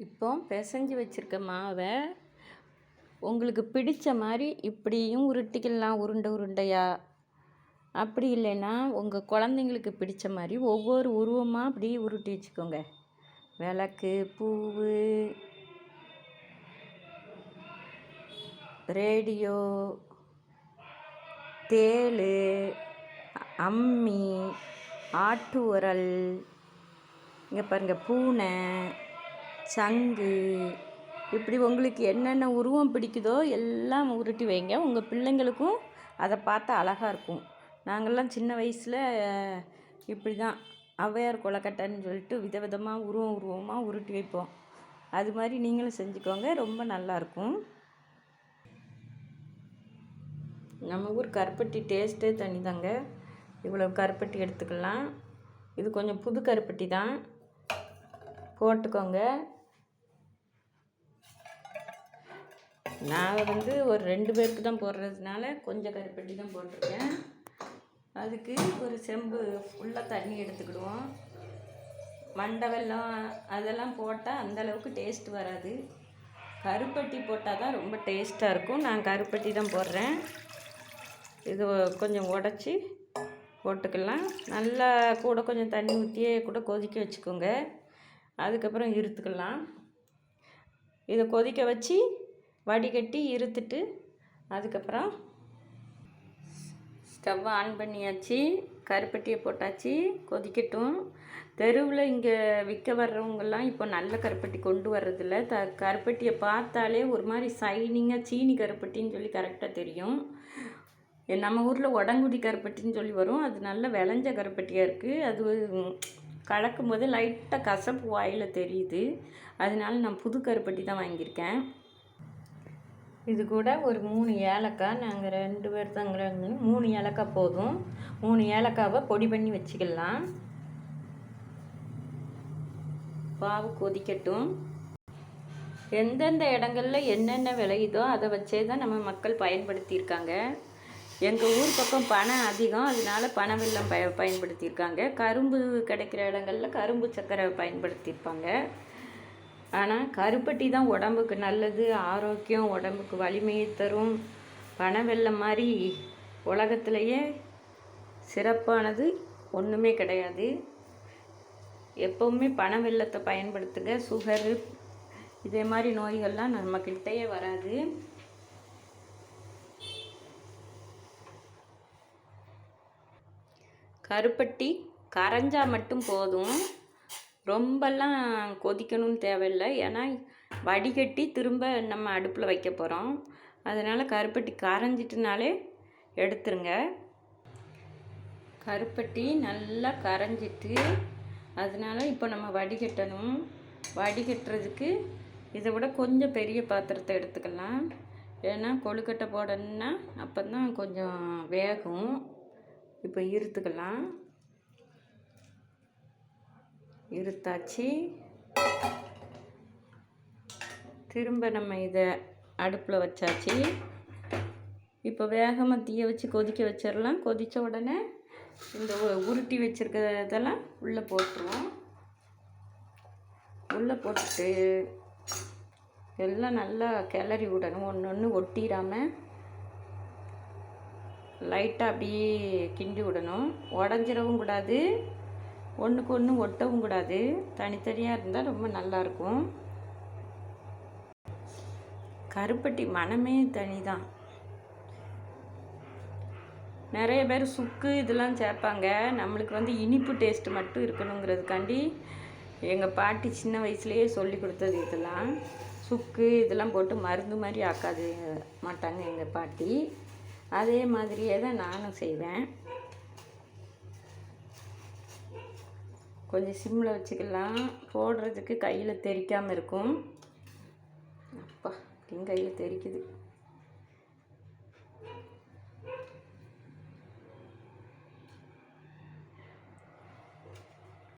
இப்போ பிசைஞ்சு வச்சுருக்க மாவை உங்களுக்கு பிடித்த மாதிரி இப்படியும் உருட்டிக்கலாம், உருண்டை உருண்டையாக. அப்படி இல்லைன்னா உங்கள் குழந்தைங்களுக்கு பிடித்த மாதிரி ஒவ்வொரு உருவமாக அப்படி உருட்டி வச்சுக்கோங்க. விளக்கு, பூவு, ரேடியோ, தேள், அம்மி, ஆட்டு உரல், இங்கே பாருங்கள் பூனை, சங்கு, இப்படி உங்களுக்கு என்னென்ன உருவம் பிடிக்குதோ எல்லாம் உருட்டி வைங்க. உங்கள் பிள்ளைங்களுக்கும் அதை பார்த்தா அழகாக இருக்கும். நாங்கள்லாம் சின்ன வயசில் இப்படி தான் ஔவையார் கொலக்கட்டைன்னு சொல்லிட்டு விதவிதமாக உருவமாக உருட்டி வைப்போம். அது மாதிரி நீங்களும் செஞ்சுக்கோங்க, ரொம்ப நல்லாயிருக்கும். நம்ம ஊர் கருப்பட்டி டேஸ்ட்டே தனி தாங்க. இவ்வளோ கருப்பட்டி எடுத்துக்கலாம். இது கொஞ்சம் புது கருப்பட்டி தான், போட்டுக்கோங்க. நான் ஒரு 2 பேருக்கு தான் போடுறதுனால கொஞ்சம் கருப்பட்டி தான் போட்டிருக்கேன். அதுக்கு ஒரு செம்பு ஃபுல்லாக தண்ணி எடுத்துக்கிடுவோம். மண்டை வெல்லம் அதெல்லாம் போட்டால் அந்தளவுக்கு டேஸ்ட் வராது. கருப்பட்டி போட்டால் தான் ரொம்ப டேஸ்ட்டாக இருக்கும். நான் கருப்பட்டி தான் போடுறேன். இது கொஞ்சம் உடச்சி போட்டுக்கலாம். நல்லா கூட கொஞ்சம் தண்ணி ஊற்றியே கூட கொதிக்க வச்சுக்கோங்க. அதுக்கப்புறம் இருத்துக்கலாம். இதை கொதிக்க வச்சு வடிகட்டி இருத்துட்டு அதுக்கப்புறம் ஸ்டவ் ஆன் பண்ணியாச்சு. கருப்பட்டியை போட்டாச்சு, கொதிக்கட்டும். தெருவில் இங்கே விற்க வர்றவங்கெல்லாம் இப்போ நல்ல கருப்பட்டி கொண்டு வர்றதில்ல. கருப்பட்டியை பார்த்தாலே ஒரு மாதிரி சைனிங்காக சீனி கருப்பட்டின்னு சொல்லி கரெக்டாக தெரியும். நம்ம ஊரில் உடங்குடி கருப்பட்டின்னு சொல்லி வரும். அது நல்ல விளைஞ்ச கருப்பட்டியாக இருக்குது. அது கலக்கும் போது லைட்டாக கசப்பு வாயில் தெரியுது. அதனால நான் புது கருப்பட்டி தான் வாங்கியிருக்கேன். இது கூட ஒரு 3 ஏலக்காய், நாங்கள் 2 பேர் தாங்க, 3 ஏலக்காய் போதும். 3 ஏலக்காவை பொடி பண்ணி வச்சுக்கலாம். பாவு கொதிக்கட்டும். எந்தெந்த இடங்களில் என்னென்ன விளையுதோ அதை வச்சே தான் நம்ம மக்கள் பயன்படுத்தியிருக்காங்க. எங்கள் ஊர் பக்கம் பனை அதிகம், அதனால பனை வெல்லம் பயன்படுத்தியிருக்காங்க. கரும்பு கிடைக்கிற இடங்களில் கரும்பு சர்க்கரை பயன்படுத்தியிருப்பாங்க. ஆனால் கருப்பட்டி தான் உடம்புக்கு நல்லது, ஆரோக்கியம், உடம்புக்கு வலிமையை தரும். பனை வெல்லம் மாதிரி உலகத்திலேயே சிறப்பானது ஒன்றுமே கிடையாது. எப்போவுமே பனை வெல்லத்தை பயன்படுத்துங்க. சுகரு இதே மாதிரி நோய்கள்லாம் நம்மக்கிட்டேயே வராது. கருப்பட்டி கரைஞ்சா மட்டும் போதும், ரொம்பலாம் கொதிக்கணும்னு தேவையில்லை. ஏன்னா வடிகட்டி திரும்ப நம்ம அடுப்பில் வைக்க போகிறோம். அதனால் கருப்பட்டி கரைஞ்சிட்டுனாலே எடுத்துருங்க. கருப்பட்டி நல்லா கரைஞ்சிட்டு அதனால் இப்போ நம்ம வடிகட்டணும். வடிகட்டுறதுக்கு இதை விட கொஞ்சம் பெரிய பாத்திரத்தை எடுத்துக்கலாம். ஏன்னா கொழுக்கட்டை போடணுன்னா அப்போ தான் கொஞ்சம் வேகும். இப்போ இருத்துக்கலாம். இருத்தாச்சு. திரும்ப நம்ம இதை அடுப்பில் வச்சாச்சு. இப்போ வேகமாக தீயை வச்சு கொதிக்க வச்சிடலாம். கொதித்த உடனே இந்த உருட்டி வச்சுருக்கிறதெல்லாம் உள்ளே போட்டுருவோம். உள்ளே போட்டுட்டு எல்லாம் நல்லா கிளறி விடணும். ஒன்று ஒட்டிடாமல் லைட்டாக அப்படியே கிண்டி விடணும். உடஞ்சிடவும் கூடாது, ஒன்றுக்கு ஒன்று ஒட்டவும் கூடாது. தனித்தனியாக இருந்தால் ரொம்ப நல்லாயிருக்கும். கருப்பட்டி மனமே தனி தான். நிறைய பேர் சுக்கு இதெல்லாம் சேர்ப்பாங்க. நம்மளுக்கு இனிப்பு டேஸ்ட்டு மட்டும் இருக்கணுங்கிறதுக்காண்டி எங்கள் பாட்டி சின்ன வயசுலேயே சொல்லி கொடுத்தது. இதெல்லாம் சுக்கு இதெல்லாம் போட்டு மருந்து மாதிரி ஆக்காது மாட்டாங்க எங்கள் பாட்டி. அதே மாதிரியே தான் நானும் செய்வேன். கொஞ்சம் சிம்மில் வச்சுக்கலாம். போடுறதுக்கு கையில் தெறிக்காமல் இருக்கும். அப்பா என் கையில் தெறிக்குது.